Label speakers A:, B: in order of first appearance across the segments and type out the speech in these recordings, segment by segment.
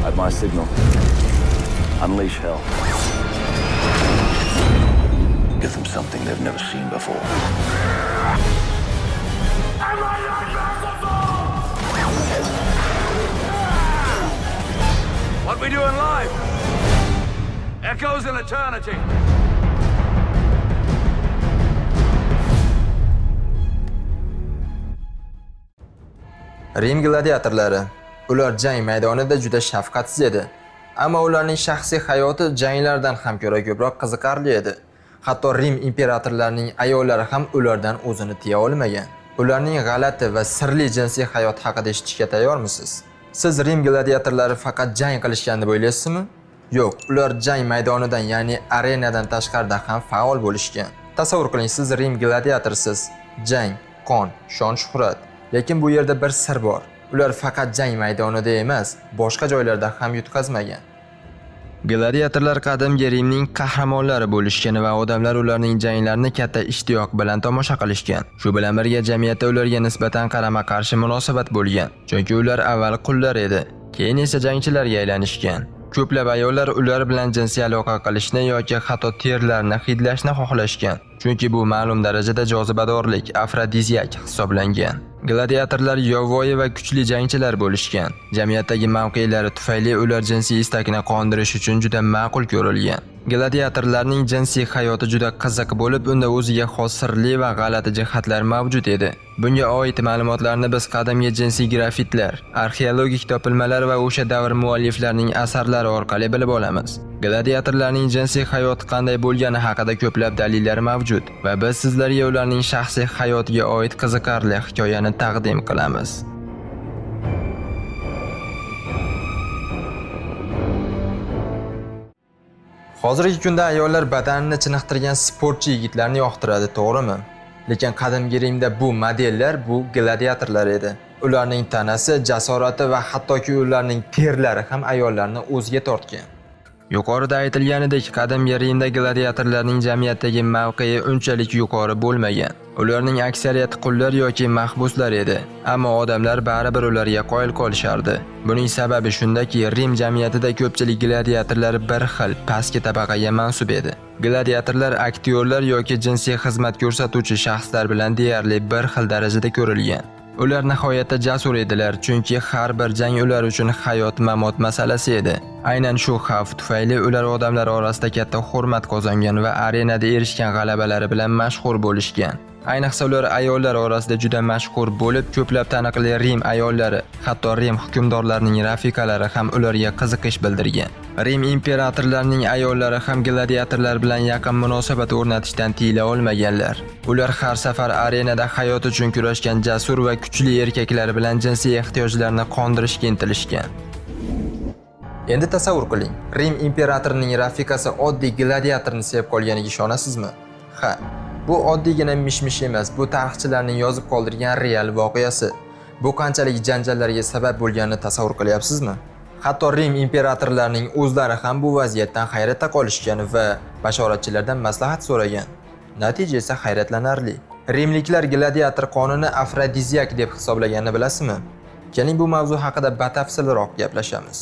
A: At my signal, unleash hell. Give them something they've never seen before. Am I not merciful? What we do in life echoes in eternity.
B: Rim gladiatorlari. Ular jang maydonida juda shafqatsiz edi. Ammo ularning shaxsiy hayoti janglardan ham ko'ra ko'proq qiziqarli edi. Hatto Rim imperatorlarining ayollari ham ulardan o'zini tiya olmagan. Ularning g'alati va sirli jinsiy hayot haqida eshitishga tayyormisiz? Siz Rim gladiatorlari faqat jang qilishgan deb o'ylaysizmi? Yo'q, ular jang maydonidan, ya'ni arenadan tashqarida ham faol bo'lishgan. Tasavvur qiling, siz Rim gladiatorsiz. Jang, qon, shon-shuhrat. Lekin bu yerda bir sir bor. Ular faqat jang maydonida emas, boshqa joylarda ham yutqazmagan. Gladiatorlar qadimgi Rimning qahramonlari bo'lishgan va odamlar ularning janglarini katta ishtiyoq bilan tomosha qilishgan. Shu bilan birga jamiyatda ularga nisbatan qarama-qarshi munosabat bo'lgan, chunki ular avval qullar edi, keyin esa jangchilarga aylanishgan. Ko'plab ayollar ular bilan jinsiy aloqa qilishni yoki hatto terlarini hidlashni xohlashgan, chunki bu ma'lum darajada jozibadorlik, afrodiziak hisoblangan. Gladiatorlar yovvoyi va kuchli jangchilar bo'lishgan. Jamiyatdagi mavqelari tufayli ular jinsiy istakni qondirish uchun juda ma'qul ko'rilgan. Gladiatorlarning jinsiy hayoti juda qiziq bo'lib, unda o'ziga xos sirli va g'alati jihatlar mavjud edi. Bunga oid ma'lumotlarni biz qadimgi jinsiy grafitlar, arxeologik topilmalar va o'sha davr mualliflarining asarlari orqali bilib olamiz. Gladiatorlarning jinsiy hayoti qanday bo'lgani haqida ko'plab dalillar mavjud va biz sizlarga ularning shaxsiy hayotiga oid qiziqarli hikoyani taqdim qilamiz. Hozirgi kunda ayollar badanini chiniqtirgan sportchi yigitlarni yoqtiradi, to'g'rimi? Lekin qadimgi Rimda bu modellar, bu gladiatorlar edi. Ularning tanasi, jasorati va hattoki ularning terlari ham ayollarni o'ziga tortgan. Yuqorida aytilganidek, qadimgi Rimda gladiatorlarning jamiyatdagi mavqei unchalik yuqori bo'lmagan. Ularning aksariyati qullar yoki mahbuslar edi, ammo odamlar baribir ularga qoyil qolishardi. Buning sababi shundaki, Rim jamiyatida ko'pchilik gladiatorlar bir xil pastki tabaqaga mansub edi. Gladiatorlar aktyorlar yoki jinsiy xizmat ko'rsatuvchi shaxslar bilan deyarli bir xil darajada ko'rilgan. Ular nihoyatda jasur edilar, chunki har bir jang ular uchun hayot-mamot masalasi edi. Aynan shu xavf tufayli ular odamlar orasida katta hurmat qozongan va arenada erishgan g'alabalari bilan mashhur bo'lishgan. Ayniqsa ular ayollar orasida juda mashhur bo'lib, ko'plab taniqli Rim ayollari, hatto Rim hukmdorlarining rafiqalari ham ularga qiziqish bildirgan. Rim imperatorlarining ayollari ham gladiatorlar bilan yaqin munosabat o'rnatishdan tiyila olmaganlar. Ular har safar arenada hayot uchun kurashgan jasur va kuchli erkaklar bilan jinsiy ehtiyojlarini qondirishga intilishgan. Endi tasavvur qiling, Rim imperatorining rafiqasi oddiy gladiatorni sevib qolganiga ishonasizmi? Ha, bu oddiygina mish-mish emas, bu tarixchilarning yozib qoldirgan real voqeasi. Bu qanchalik janjallarga sabab bo'lganini tasavvur qilyapsizmi? Hatto Rim imperatorlarining o'zlari ham bu vaziyatdan hayratda qolishgan va bashoratchilardan maslahat so'ragan. Natija esa hayratlanarli. Rimliklar gladiator qonini afrodiziak deb hisoblaganini bilasizmi? Keling bu mavzu haqida batafsilroq gaplashamiz.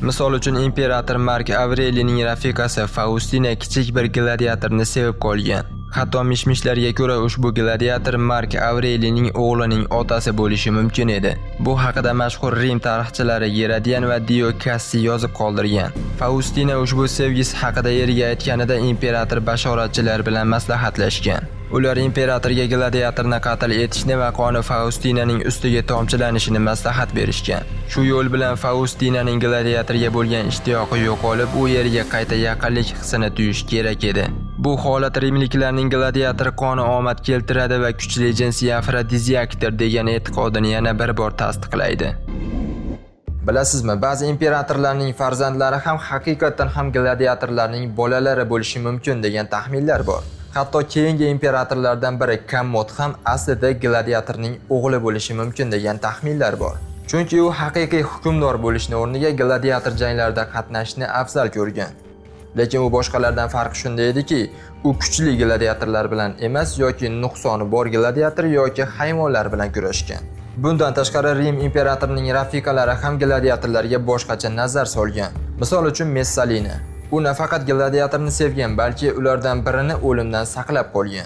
B: Misol uchun imperator Mark Avreliyning rafiqasi Faustina kichik bir gladiatorni sevib qolgan. Hatto mishmishlarga ko'ra ushbu gladiator Mark Avreliyning o'g'lining otasi bo'lishi mumkin edi. Bu haqida mashhur Rim tarixchilari Gerodian va Dio Cassi yozib qoldirgan. Faustina ushbu sevgisi haqida eriga aytganida imperator bashoratchilar bilan maslahatlashgan. Ular imperatorga gladiatorni qatl etishni va qoni Faustinaning ustiga tomchilanishini maslahat berishgan. Shu yo'l bilan Faustinaning gladiatorga bo'lgan ishtiyoqi yo'qolib, u yerga qayta yaqinlik hissini tuyish kerak edi. Bu holat Rimliklarning gladiator qoni omad keltiradi va kuchli jinsiy afrodiziakdir degan e'tiqodini yana bir bor tasdiqlaydi. Bilasizmi, ba'zi imperatorlarning farzandlari ham haqiqatan ham gladiatorlarning bolalari bo'lishi mumkin degan taxminlar bor. Hatto keyingi imperatorlardan biri Kammot ham aslida gladiatorning o'g'li bo'lishi mumkin degan taxminlar bor. Chunki u haqiqiy hukmdor bo'lishni o'rniga gladiator janglarida qatnashishni afzal ko'rgan. Lekin u boshqalardan farqi shunda ediki, u kuchli gladiatorlar bilan emas yoki nuqsoni bor gladiator yoki hayvonlar bilan kurashgan. Bundan tashqari Rim imperatorining rafiqalari ham gladiatorlarga boshqacha nazar solgan. Misol uchun Messalina. U nafaqat gladiatorni sevgan, balki ulardan birini o'limdan saqlab qolgan.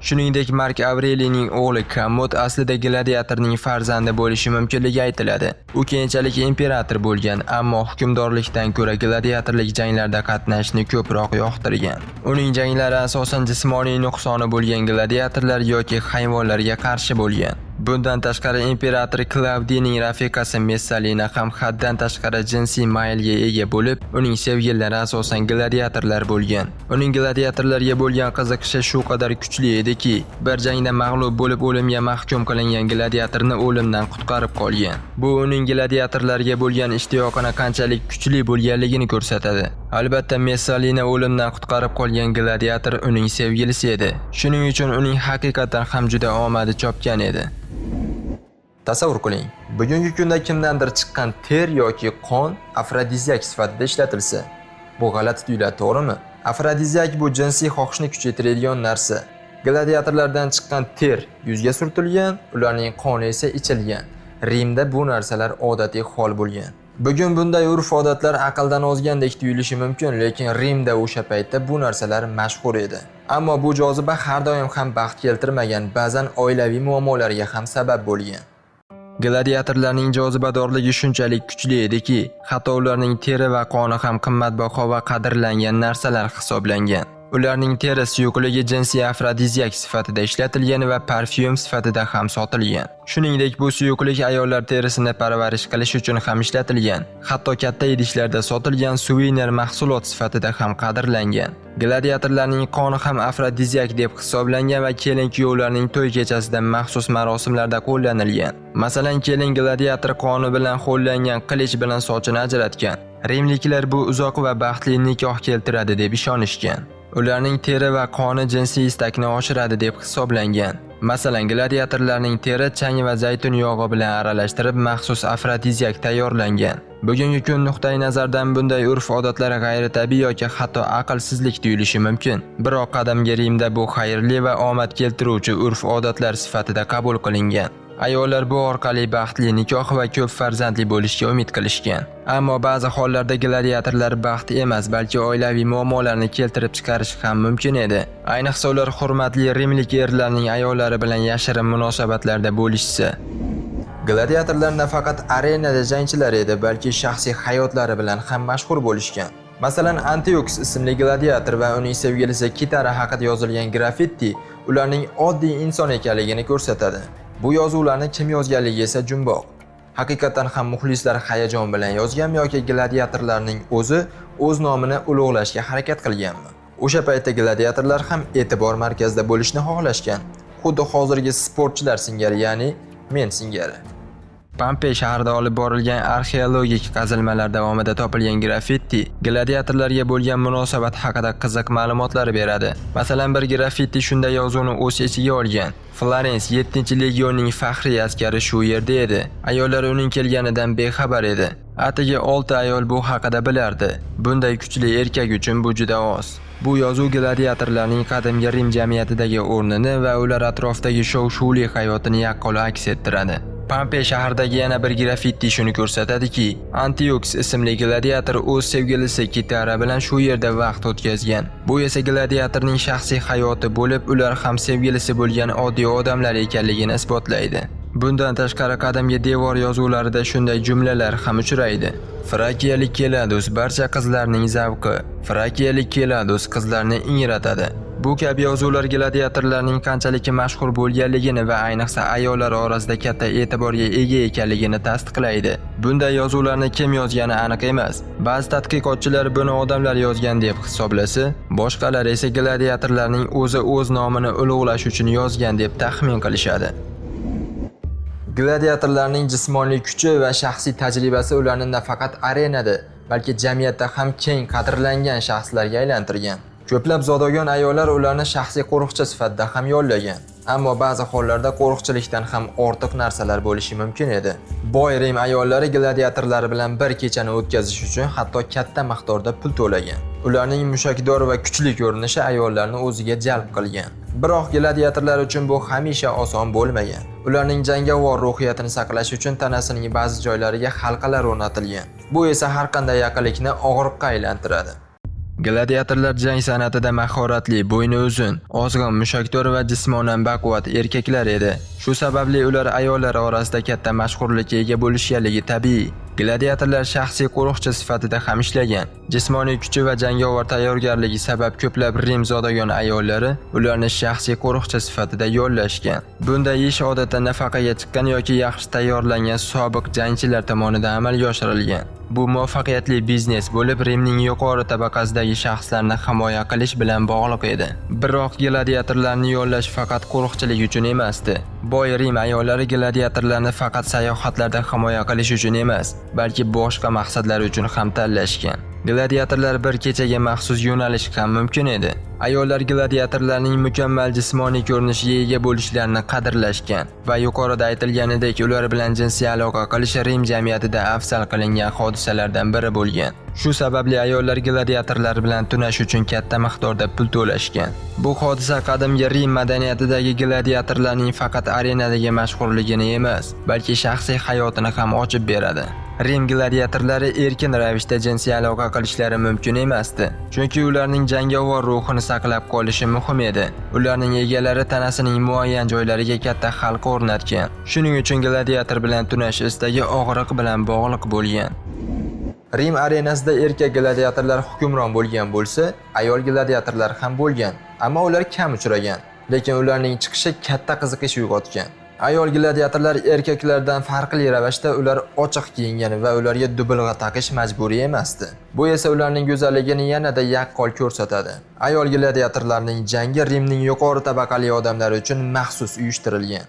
B: Shuningdek, Mark Avreliyning o'g'li Commod aslida gladiatorning farzandi bo'lishi mumkinligi aytiladi. U keyinchalik imperator bo'lgan, ammo hukmdorlikdan ko'ra gladiatorlik janglarda qatnashishni ko'proq yoqtirgan. Uning janglari asosan jismoniy nuqsoni bo'lgan gladiatorlar yoki hayvonlarga qarshi bo'lgan. Bundan tashqari imperator Klavdiyning rafiqasi Messalina ham haddan tashqari jinsiy maylga ega bo'lib, uning sevgililari asosan gladiatorlar bo'lgan. Uning gladiatorlarga bo'lgan qiziqishi shu qadar kuchli ediki, bir jangda mag'lub bo'lib o'limga mahkum qilingan gladiatorni o'limdan qutqarib qolgan. Bu uning gladiatorlarga bo'lgan ishtiyoqini qanchalik kuchli bo'lganligini ko'rsatadi. Albatta, Messalina o'limdan qutqarib qolgan gladiator uning sevgilisi edi. Shuning uchun uning haqiqatan ham juda omadi chopgan edi. Tasavvur qiling, bugungi kunda kimdandir chiqqan ter yoki qon afrodiziak sifatida ishlatilsa, bu g'alati tuyuladi, to'g'rimi? Afrodiziak bu jinsiy xohishni kuchaytiradigan narsa. Gladiatorlardan chiqqan ter yuzga surtilgan, ularning qoni esa ichilgan. Rimda bu narsalar odatiy hol bo'lgan. Bugun bunday urf-odatlar aqldan ozgandek tuyulishi mumkin, lekin Rimda o'sha paytda bu narsalar mashhur edi. Ammo bu joziba har doim ham baxt keltirmagan, ba'zan oilaviy muammolarga ham sabab bo'lgan. Gladiatorlarning jozibadorligi shunchalik kuchli ediki, hatto ularning teri va qoni ham qimmatbaho va qadrlangan narsalar hisoblangan. Ularning teri suyuqligi jinsiy afrodiziak sifatida ishlatilgan va parfyum sifatida ham sotilgan. Shuningdek, bu suyuqlik ayollar terisini parvarish qilish uchun ham ishlatilgan. Hatto katta idishlarda sotilgan suvenir mahsulot sifatida ham qadrlangan. Gladiatorlarning qoni ham afrodiziak deb hisoblangan va kelin-kuyovlarning to'y kechasida maxsus marosimlarda qo'llanilgan. Masalan, kelin gladiator qoni bilan qo'llangan qilich bilan sochini ajratgan. Rimliklar bu uzoq va baxtli nikoh keltiradi deb ishonishgan. Ularning teri va qoni jinsiy istakni oshiradi deb hisoblangan. Masalan, gladiatorlarning teri chang va zaytun yog'i bilan aralashtirib maxsus afrodiziak tayyorlangan. Bugungi kun nuqtai nazardan bunday urf-odatlar g'ayritabiiy yoki hatto aqlsizlik tuyulishi mumkin. Biroq qadimgi Rimda bu xayrli va omad keltiruvchi urf-odatlar sifatida qabul qilingan. Ayollar bu orqali baxtli nikoh va ko'p farzandli bo'lishga umid qilishgan. Ammo ba'zi hollarda gladiatorlar baxt emas, balki oilaviy muammolarni keltirib chiqarish ham mumkin edi. Ayniqsa ular hurmatli rimlik erlarning ayollari bilan yashirin munosabatlarda bo'lishsa. Gladiatorlar nafaqat arenada jangchilar edi, balki shaxsiy hayotlari bilan ham mashhur bo'lishgan. Masalan, Antiox ismli gladiator va uning sevgilisi Kitara haqida yozilgan graffiti ularning oddiy inson ekanligini ko'rsatadi. Bu yozuvlarni kim yozganligi esa jumboq. Haqiqatan ham muxlislar hayajon bilan yozganmi yoki gladiatorlarning o'zi o'z nomini ulug'lashga harakat qilganmi? O'sha paytda gladiatorlar ham e'tibor markazida bo'lishni xohlashgan. Xuddi hozirgi sportchilar singari, ya'ni men singari. Pompey shahrida olib borilgan arxeologik qazilmalar davomida topilgan graffiti gladiatorlarga bo'lgan munosabat haqida qiziq ma'lumotlar beradi. Masalan, bir graffiti shunday yozuvni o'z ichiga olgan. Florens 7-legionning faxriy askari shu yerda edi. Ayollar uning kelganidan bexabar edi. Atigi 6 ayol bu haqida bilardi. Bunday kuchli erkak uchun bu juda oz. Bu yozuv gladiatorlarning qadimgi Rim jamiyatidagi o'rnini va ular atrofidagi shov-shuvli hayotini yaqqol aks ettiradi. Pompey shahridagi yana bir graffiti shuni ko'rsatadiki, Antiox ismli gladiator o'z sevgilisi Kitara bilan shu yerda vaqt o'tkazgan. Bu esa gladiatorning shaxsiy hayoti bo'lib, ular ham sevgilisi bo'lgan oddiy odamlar ekanligini isbotlaydi. Bundan tashqari qadimgi devor yozuvlarida shunday jumlalar ham uchraydi. Frakiyalik keladus barcha qizlarning zavqi. Frakiyalik keladus qizlarni ingratadi. Bu kabi yozuvlar gladiatorlarning qanchalik mashhur bo'lganligini va ayniqsa ayollar orasida katta e'tiborga ega ekanligini tasdiqlaydi. Bunday yozuvlarni kim yozgani aniq emas. Ba'zi tadqiqotchilar buni odamlar yozgan deb hisoblasa, boshqalar esa gladiatorlarning o'zi o'z nomini ulug'lash uchun yozgan deb taxmin qilishadi. Gladiatorlarning jismoniy kuchi va shaxsiy tajribasi ularni nafaqat arenada, balki jamiyatda ham keng qadrlangan shaxslarga aylantirgan. Ko'plab zodagon ayollar ularni shaxsiy qo'riqchi sifatida ham yollagan. Ammo ba'zi hollarda qo'riqchilikdan ham ortiq narsalar bo'lishi mumkin edi. Boy Rim ayollari gladiatorlar bilan bir kechani o'tkazish uchun hatto katta miqdorda pul to'lagan. Ularning mushakdor va kuchli ko'rinishi ayollarni o'ziga jalb qilgan. Biroq gladiatorlar uchun bu hamisha oson bo'lmagan. Ularning jangovar ruhiyatini saqlash uchun tanasining ba'zi joylariga halqalar o'rnatilgan. Bu esa har qanday yaqinlikni og'riqqa aylantiradi. Gladiatorlar jang san'atida mahoratli, bo'yni uzun, ozg'in, mushakdor va jismonan baquvvat erkaklar edi. Shu sababli ular ayollar orasida katta mashhurlikka ega bo'lishganligi tabiiy. Gladiatorlar shaxsiy qo'riqchi sifatida ham ishlagan. Jismoniy kuchi va jangovar tayyorgarligi sabab ko'plab Rim zodagon ayollari ularni shaxsiy qo'riqchi sifatida yollashgan. Bunday ish odatda nafaqaga chiqqan yoki yaxshi tayyorlangan sobiq jangchilar tomonidan amalga oshirilgan. Bu muvaffaqiyatli biznes bo'lib, Rimning yuqori tabaqasidagi shaxslarni himoya qilish bilan bog'liq edi. Biroq gladiatorlarni yollash faqat qo'riqchilik uchun emasdi. Boy Rim ayollari gladiatorlarni faqat sayohatlarda himoya qilish uchun emas, balki boshqa maqsadlar uchun ham tanlashgan. Gladiatorlar bir kechaga maxsus yo'nalish ham mumkin edi. Ayollar gladiatorlarning mukammal jismoniy ko'rinishiga ega bo'lishlarini qadrlashgan va yuqorida aytilganidek ular bilan jinsiy aloqa qilish Rim jamiyatida afzal qilingan hodisalardan biri bo'lgan. Shu sababli ayollar gladiatorlar bilan tunash uchun katta miqdorda pul to'lashgan. Bu hodisa qadimgi Rim madaniyatidagi gladiatorlarning faqat arenadagi mashhurligini emas, balki shaxsiy hayotini ham ochib beradi. Rim gladiatorlari erkin ravishda jinsiy aloqa qilishlari mumkin emasdi, chunki ularning jangovar ruhini saqlab qolishi muhim edi. Ularning egalari tanasining muayyan joylariga katta halqa o'rnatgan. Shuning uchun gladiator bilan tunash istagi og'riq bilan bog'liq bo'lgan. Rim arenasida erkak gladiatorlar hukmron bo'lgan bo'lsa, ayol gladiatorlar ham bo'lgan, ammo ular kam uchragan, lekin ularning chiqishi katta qiziqish uyg'otgan. Ayol gladiatorlar erkaklardan farqli ravishda ular ochiq kiyingan va ularga dubulg'a taqish majburiy emasdi. Bu esa ularning go'zalligini yanada yaqqol ko'rsatadi. Ayol gladiatorlarning jangi Rimning yuqori tabaqali odamlari uchun maxsus uyushtirilgan.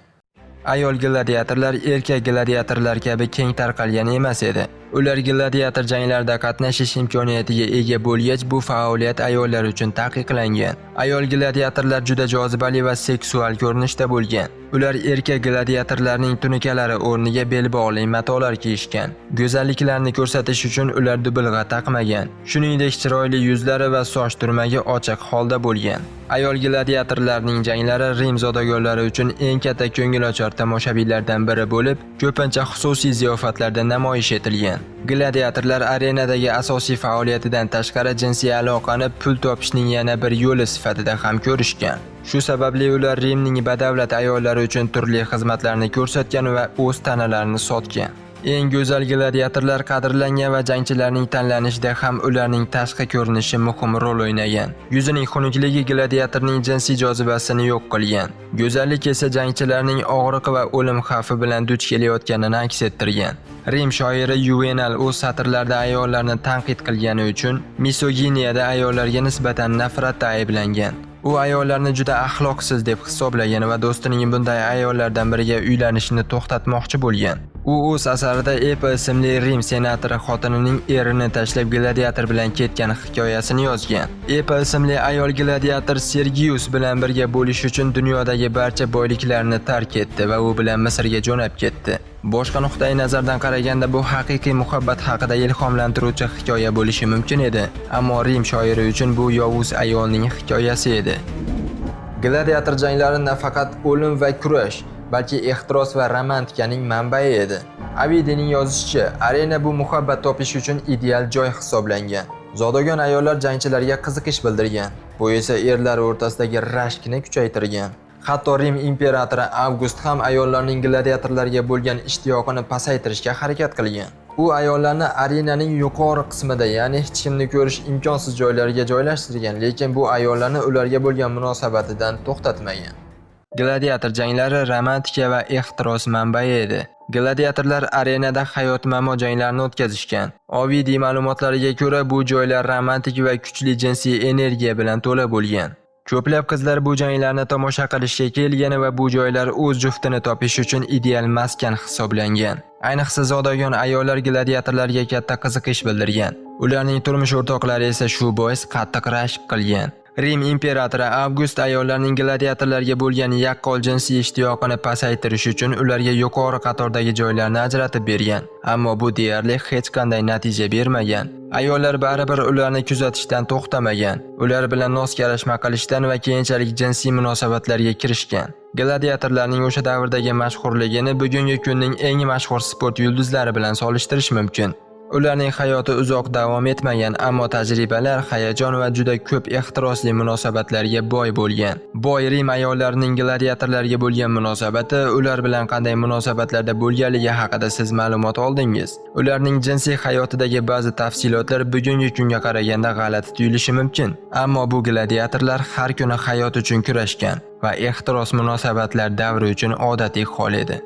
B: Ayol gladiatorlar erkak gladiatorlar kabi keng tarqalgan emas edi. Ular gladiator janglarida qatnashish imkoniyatiga ega bo'lgach, bu faoliyat ayollar uchun taqiqlangan. Ayol gladiatorlar juda jozibali va seksual ko'rinishda bo'lgan. Ular erkak gladiatorlarning tunikalari o'rniga belbog'li matolar kiyishgan. Go'zalliklarini ko'rsatish uchun ular dubulg'a taqmagan. Shuningdek, chiroyli yuzlari va soch turmagi ochiq holda bo'lgan. Ayol gladiatorlarning janglari Rim zodagonlari uchun eng katta ko'ngilochar tomoshabinlardan biri bo'lib, ko'pincha xususiy ziyofatlarda namoyish etilgan. Gladiatorlar arenadagi asosiy faoliyatidan tashqari jinsiy aloqani pul topishning yana bir yo'li sifatida ham ko'rishgan. Shu sababli ular Rimning badavlat ayollari uchun turli xizmatlarni ko'rsatgan va o'z tanalarini sotgan. Eng go'zal gladiatorlar qadrlangan va jangchilarning tanlanishida ham ularning tashqi ko'rinishi muhim rol o'ynagan. Yuzining xunukligi gladiatorning jinsiy jozibasini yo'q qilgan. Go'zallik esa jangchilarning og'riq va o'lim xavfi bilan duch kelayotganini aks ettirgan. Rim shoiri Yuvenal o'z satrlarida ayollarni tanqid qilgani uchun misoginiyada ayollarga nisbatan nafratda ayblangan. U ayollarni juda axloqsiz deb hisoblagan va do'stining bunday ayollardan biriga uylanishni to'xtatmoqchi bo'lgan. U o'z asarida Epa ismli Rim senatori xotinining erini tashlab gladiator bilan ketgan hikoyasini yozgan. Epa ismli ayol gladiator Sergius bilan birga bo'lish uchun dunyodagi barcha boyliklarni tark etdi va u bilan Misrga jo'nab ketdi. Boshqa nuqtai nazardan qaraganda bu haqiqiy muhabbat haqida ilhomlantiruvchi hikoya bo'lishi mumkin edi, ammo Rim shoiri uchun bu yovuz ayolning hikoyasi edi. Gladiator janglari nafaqat o'lim va kurash, balki ehtiros va romantikaning manbai edi. Avidining yozishicha, arena bu muhabbat topish uchun ideal joy hisoblangan. Zodagon ayollar jangchilarga qiziqish bildirgan. Bu esa erlar o'rtasidagi rashkni kuchaytirgan. Hatto Rim imperatori Avgust ham ayollarning gladiatorlarga bo'lgan ishtiyoqini pasaytirishga harakat qilgan. U ayollarni arenaning yuqori qismida, ya'ni hech kimni ko'rish imkonsiz joylarga joylashtirgan, lekin bu ayollarni ularga bo'lgan munosabatidan to'xtatmagan. Gladiator janglari romantika va ehtiros manbai edi. Gladiatorlar arenada hayot-mamot janglarini o'tkazishgan. Ovidiy ma'lumotlariga ko'ra, bu joylar romantik va kuchli jinsiy energiya bilan to'la bo'lgan. Ko'plab qizlar bu janglarni tomosha qilishga kelgan va bu joylar o'z juftini topish uchun ideal maskan hisoblangan. Ayniqsa zodagon ayollar gladiatorlarga katta qiziqish bildirgan. Ularning turmush o'rtoqlari esa shu bois qattiq rashk qilgan. Rim imperatori Avgust ayollarning gladiatorlarga bo'lgan yaqqol jinsiy ishtiyoqini pasaytirish uchun ularga yuqori qatordagi joylarni ajratib bergan. Ammo bu deyarli hech qanday natija bermagan. Ayollar baribir ularni kuzatishdan to'xtamagan. Ular bilan nos-karashma qilishdan va keyinchalik jinsiy munosabatlarga kirishgan. Gladiatorlarning o'sha davrdagi mashhurligini bugungi kunning eng mashhur sport yulduzlari bilan solishtirish mumkin. Ularning hayoti uzoq davom etmagan, ammo tajribalar, hayajon va juda ko'p ehtirosli munosabatlarga boy bo'lgan. Boy Rim ayollarining gladiatorlarga bo'lgan munosabati, ular bilan qanday munosabatlarda bo'lganligi haqida siz ma'lumot oldingiz. Ularning jinsiy hayotidagi ba'zi tafsilotlar bugungi kunga qaraganda g'alati tuyulishi mumkin, ammo bu gladiatorlar har kuni hayot uchun kurashgan va ehtiros munosabatlar davri uchun odatiy hol edi.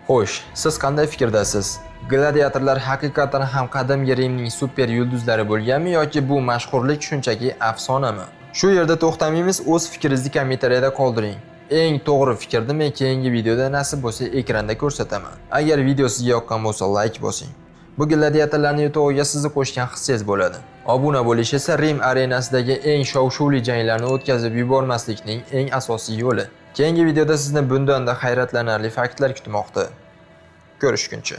B: Xo'sh, siz qanday fikrdasiz? Gladiatorlar haqiqatan ham qadimgi Rimning super yulduzlari bo'lganmi yoki bu mashhurlik shunchaki afsonami? Shu yerda to'xtamaymiz, o'z fikringizni kommentariyada qoldiring. Eng to'g'ri fikrni men keyingi videoda nasib bo'lsa ekranda ko'rsataman. Agar video sizga yoqqan bo'lsa like bosing. Bu gladiatorlarning yutug'iga sizni qo'shgan hissangiz bo'ladi. Obuna bo'lish esa Rim arenasidagi eng shov-shuvli janglarni o'tkazib yubormaslikning eng asosiy yo'li. Keyingi videoda sizni bundan-da hayratlanarli faktlar kutmoqda. Ko'rishguncha.